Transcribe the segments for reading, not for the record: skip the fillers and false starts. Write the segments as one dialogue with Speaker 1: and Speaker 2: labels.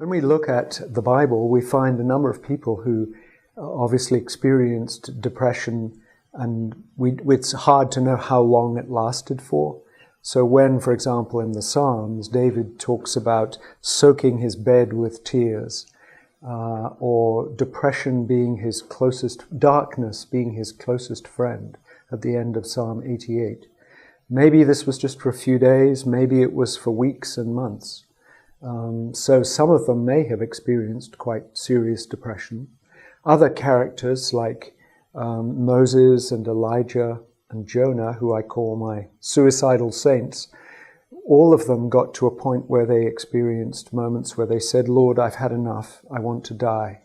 Speaker 1: When we look at the Bible, we find a number of people who obviously experienced depression, and it's hard to know how long it lasted for. So when, for example, in the Psalms, David talks about soaking his bed with tears, or depression being his closest, darkness being his closest friend at the end of Psalm 88. Maybe this was just for a few days, maybe it was for weeks and months. So some of them may have experienced quite serious depression. Other characters like Moses and Elijah and Jonah, who I call my suicidal saints, all of them got to a point where they experienced moments where they said, Lord, I've had enough, I want to die.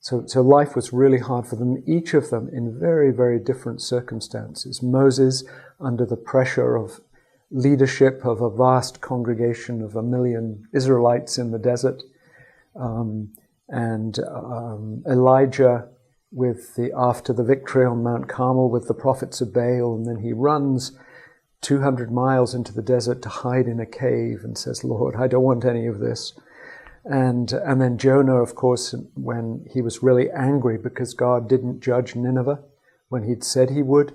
Speaker 1: So life was really hard for them, each of them in very, very different circumstances. Moses under the pressure of leadership of a vast congregation of 1 million Israelites in the desert, and Elijah after the victory on Mount Carmel with the prophets of Baal, and then he runs 200 miles into the desert to hide in a cave and says, Lord, I don't want any of this. And then Jonah, of course, when he was really angry because God didn't judge Nineveh when he'd said he would.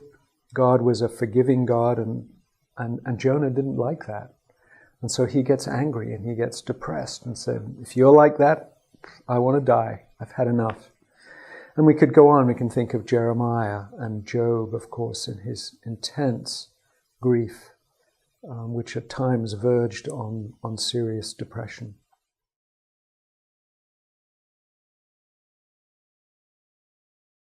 Speaker 1: God was a forgiving God, and Jonah didn't like that. And so he gets angry and he gets depressed and said, if you're like that, I want to die. I've had enough. And we could go on. We can think of Jeremiah and Job, of course, in his intense grief, which at times verged on serious depression.